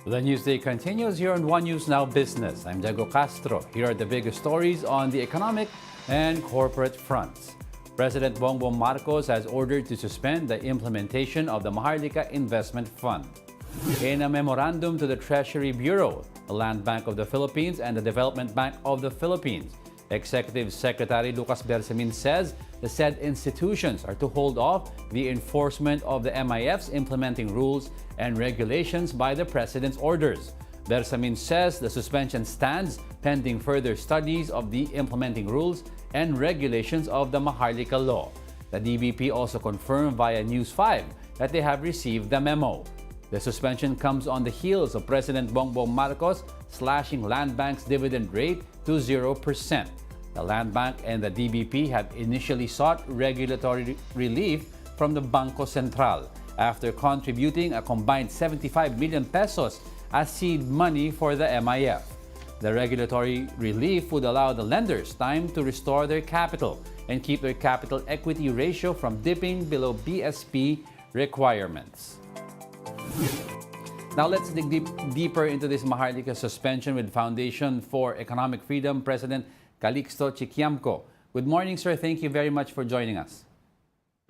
The newsday continues here on One News Now Business. I'm Diego Castro. Here are the biggest stories on the economic and corporate fronts. President Bongbong Marcos has ordered to suspend the implementation of the Maharlika Investment Fund. In a memorandum to the Treasury Bureau, the Land Bank of the Philippines and the Development Bank of the Philippines, Executive Secretary Lucas Bersamin says the said institutions are to hold off the enforcement of the MIF's implementing rules and regulations by the President's orders. Bersamin says the suspension stands pending further studies of the implementing rules and regulations of the Maharlika law. The DBP also confirmed via News 5 that they have received the memo. The suspension comes on the heels of President Bongbong Marcos slashing Land Bank's dividend rate to 0%. The Land Bank and the DBP have initially sought regulatory relief from the Bangko Sentral after contributing a combined 75 million pesos as seed money for the MIF. The regulatory relief would allow the lenders time to restore their capital and keep their capital equity ratio from dipping below BSP requirements. Now let's dig deeper into this Maharlika suspension with Foundation for Economic Freedom President Calixto Chikiamco. Good morning, sir. Thank you very much for joining us.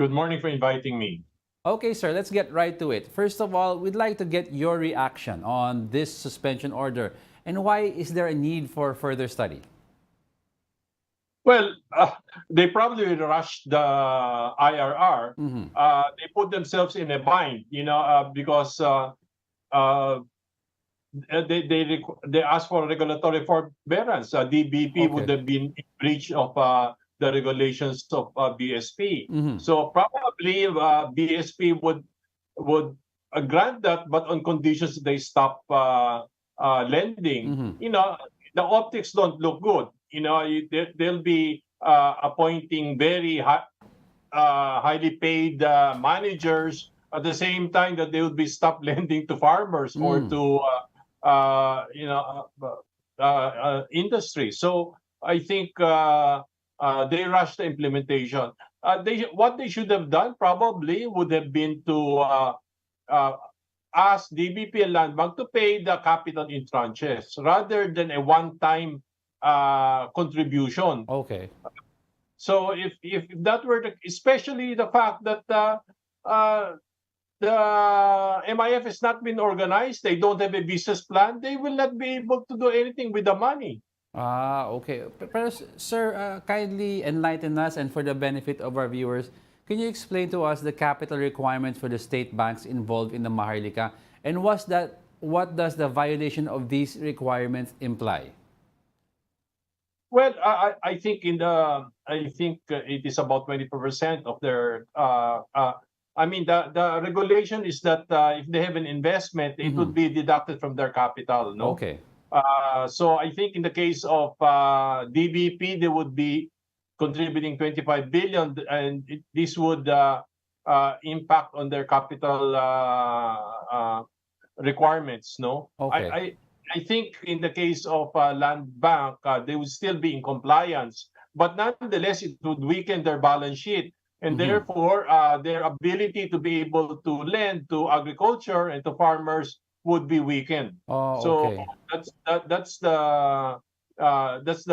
Good morning for inviting me. Okay, sir, let's get right to it. First of all, we'd like to get your reaction on this suspension order and why is there a need for further study? Well, they probably rushed the IRR. They put themselves in a bind, because they asked for regulatory forbearance. DBP would have been in breach of the regulations of BSP. So probably BSP would grant that, but on conditions they stop lending. The optics don't look good. They'll be appointing very highly paid managers at the same time that they would be stop lending to farmers or to industry. So I think they rushed the implementation. What they should have done probably would have been to ask DBP and Land Bank to pay the capital in tranches rather than a one-time contribution. Okay. So if that were especially the fact that the MIF has not been organized, they don't have a business plan, they will not be able to do anything with the money. Okay. Pero, sir, kindly enlighten us and for the benefit of our viewers, can you explain to us the capital requirements for the state banks involved in the Maharlika and what does the violation of these requirements imply? Well, I think it is about 24% of their. The regulation is that if they have an investment, it would be deducted from their capital. No. Okay. So I think in the case of DBP, they would be contributing 25 billion, and this would impact on their capital requirements. No. Okay. I think in the case of Land Bank, they would still be in compliance, but nonetheless, it would weaken their balance sheet, and therefore their ability to be able to lend to agriculture and to farmers would be weakened. Okay. So that's the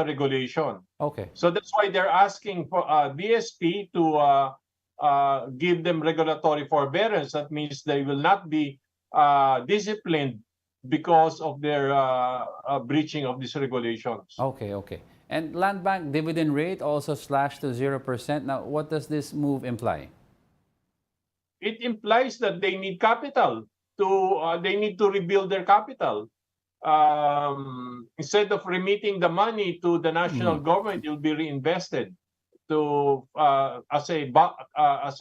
regulation. Okay. So that's why they're asking for BSP to give them regulatory forbearance. That means they will not be disciplined because of their breaching of these regulations. Okay. And Land Bank dividend rate also slashed to 0%. Now, what does this move imply? It implies that they need capital. They need to rebuild their capital. Instead of remitting the money to the national government, it will be reinvested as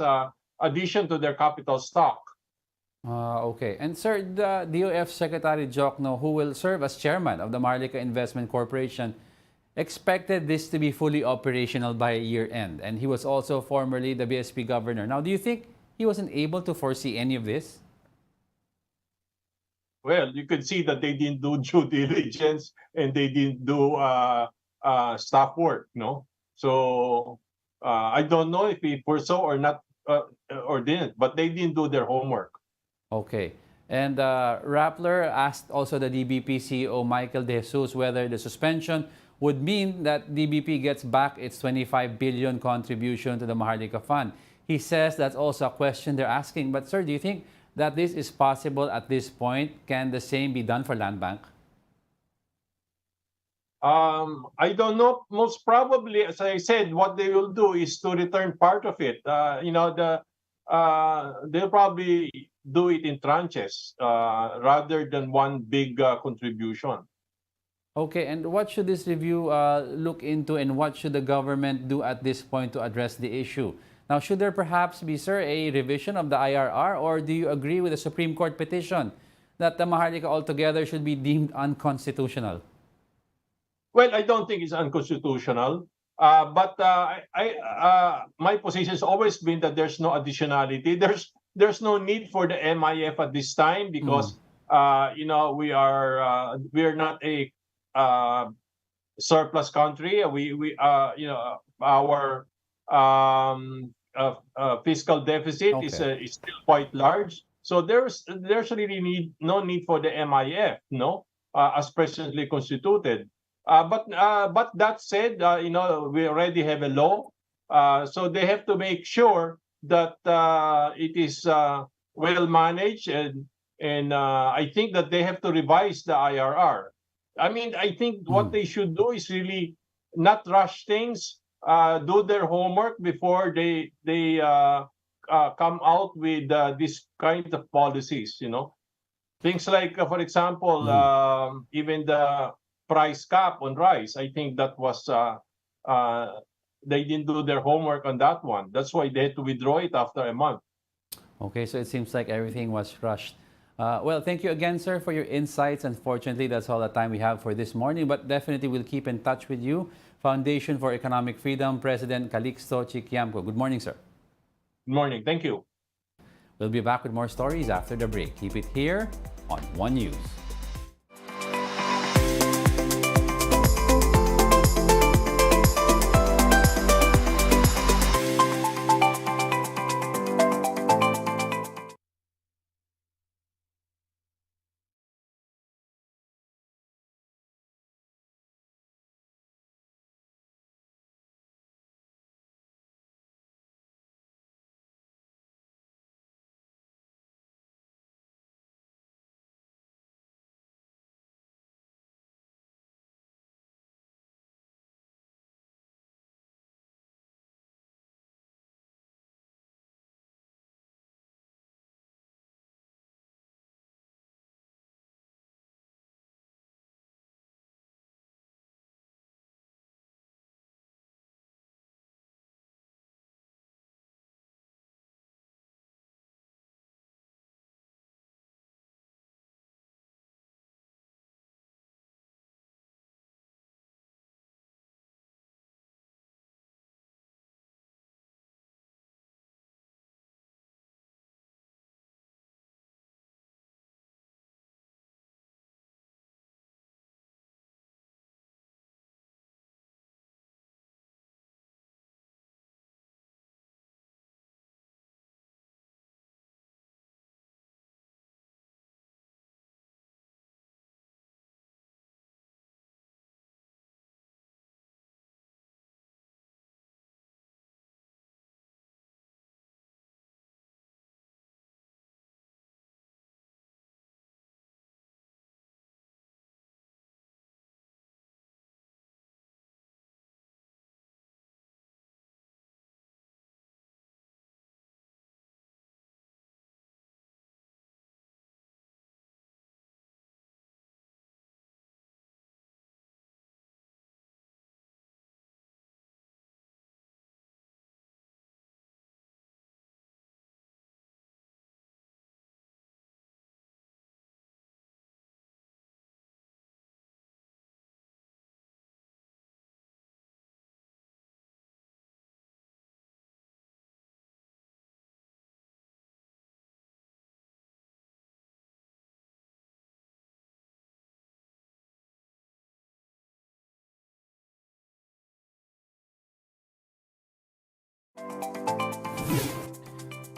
a addition to their capital stock. Okay. And sir, the DOF Secretary Jokno, who will serve as chairman of the Maharlika Investment Corporation, expected this to be fully operational by year end. And he was also formerly the BSP governor. Now, do you think he wasn't able to foresee any of this? Well, you could see that they didn't do due diligence and they didn't do staff work, no? So I don't know if he foresaw or not or didn't, but they didn't do their homework. Okay. And Rappler asked also the DBP CEO Michael De Jesus whether the suspension would mean that DBP gets back its 25 billion contribution to the Maharlika Fund. He says that's also a question they're asking. But sir, do you think that this is possible at this point? Can the same be done for Land Bank? I don't know. Most probably, as I said, what they will do is to return part of it. They'll probably do it in tranches rather than one big contribution. Okay, and what should this review look into, and what should the government do at this point to address the issue? Now, should there perhaps be, sir, a revision of the IRR, or do you agree with the Supreme Court petition that the Maharlika altogether should be deemed unconstitutional? Well, I don't think it's unconstitutional. But my position has always been that there's no additionality. There's no need for the MIF at this time because we're not a surplus country. Our fiscal deficit Okay. is still quite large. So there's really no need for the MIF, no, as presently constituted. But that said, we already have a law, so they have to make sure that it is well managed, and I think that they have to revise the IRR. I mean, I think what they should do is really not rush things, do their homework before they come out with this kind of policies. Things like, for example, even the price cap on rice. I think that was they didn't do their homework on that one. That's why they had to withdraw it after a month. Okay, so it seems like everything was rushed. Well, thank you again, sir, for your insights. Unfortunately, that's all the time we have for this morning, but definitely we'll keep in touch with you. Foundation for Economic Freedom, President Calixto Chikiamco. Good morning, sir. Good morning. Thank you. We'll be back with more stories after the break. Keep it here on One News.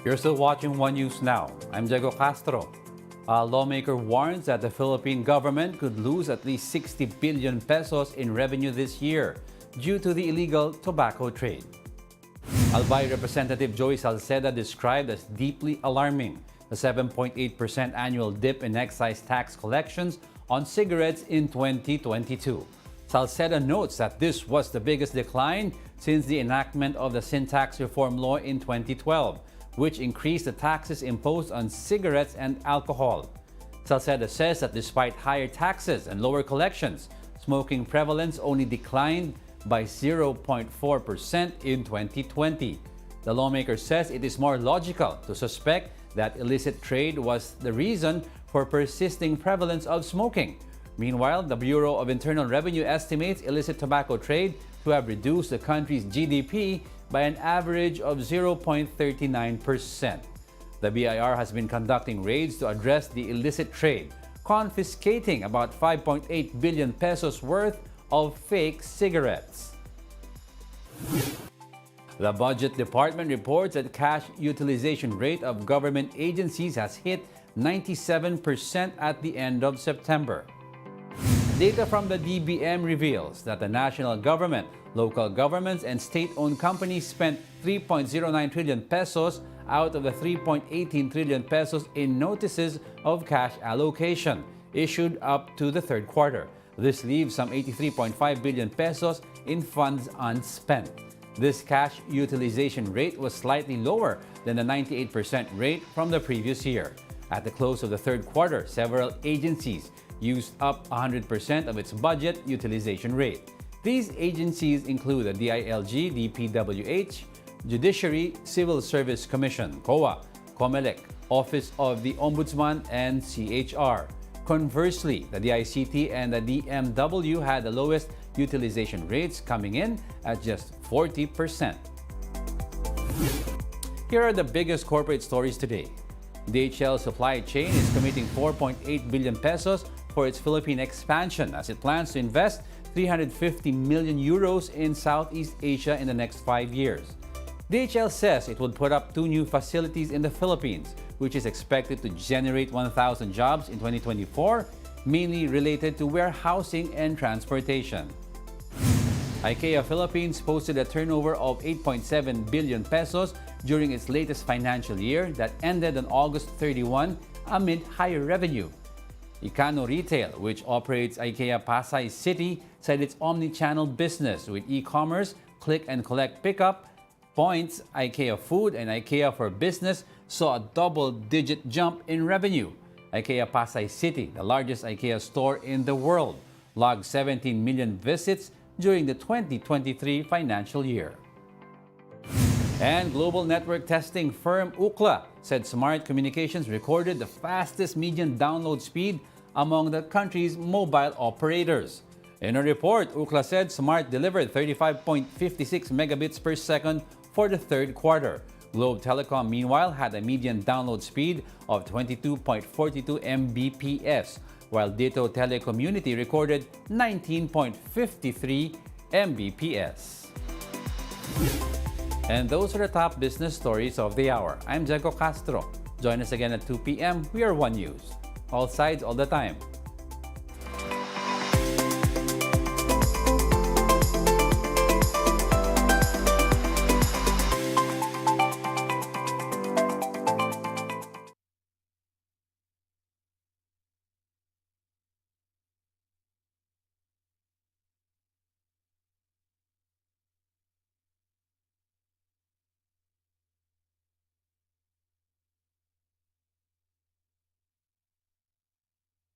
You're still watching One News Now. I'm Diego Castro. A lawmaker warns that the Philippine government could lose at least 60 billion pesos in revenue this year due to the illegal tobacco trade. Albay Representative Joy Salceda described as deeply alarming the 7.8% annual dip in excise tax collections on cigarettes in 2022. Salceda notes that this was the biggest decline since the enactment of the Sin Tax Reform Law in 2012, which increased the taxes imposed on cigarettes and alcohol. Salceda says that despite higher taxes and lower collections, smoking prevalence only declined by 0.4% in 2020. The lawmaker says it is more logical to suspect that illicit trade was the reason for persisting prevalence of smoking. Meanwhile, the Bureau of Internal Revenue estimates illicit tobacco trade to have reduced the country's GDP by an average of 0.39%. The BIR has been conducting raids to address the illicit trade, confiscating about 5.8 billion pesos worth of fake cigarettes. The Budget Department reports that cash utilization rate of government agencies has hit 97% at the end of September. Data from the DBM reveals that the national government, local governments, and state-owned companies spent 3.09 trillion pesos out of the 3.18 trillion pesos in notices of cash allocation issued up to the third quarter. This leaves some 83.5 billion pesos in funds unspent. This cash utilization rate was slightly lower than the 98% rate from the previous year. At the close of the third quarter, several agencies used up 100% of its budget utilization rate. These agencies include the DILG, DPWH, Judiciary Civil Service Commission, COA, COMELEC, Office of the Ombudsman, and CHR. Conversely, the DICT and the DMW had the lowest utilization rates, coming in at just 40%. Here are the biggest corporate stories today. DHL Supply Chain is committing 4.8 billion pesos for its Philippine expansion as it plans to invest 350 million euros in Southeast Asia in the next 5 years. DHL says it would put up 2 new facilities in the Philippines, which is expected to generate 1,000 jobs in 2024, mainly related to warehousing and transportation. IKEA Philippines posted a turnover of 8.7 billion pesos during its latest financial year that ended on August 31 amid higher revenue. Icano Retail, which operates IKEA Pasay City, said its omni-channel business with e-commerce, click and collect pickup, points, IKEA Food, and IKEA for Business saw a double-digit jump in revenue. IKEA Pasay City, the largest IKEA store in the world, logged 17 million visits during the 2023 financial year. And global network testing firm Ookla said Smart Communications recorded the fastest median download speed among the country's mobile operators. In a report, Ookla said Smart delivered 35.56 megabits per second for the third quarter. Globe Telecom, meanwhile, had a median download speed of 22.42 Mbps, while Ditto Telecommunity recorded 19.53 Mbps. And those are the top business stories of the hour. I'm Diego Castro. Join us again at 2 p.m. We are One News. All sides, all the time.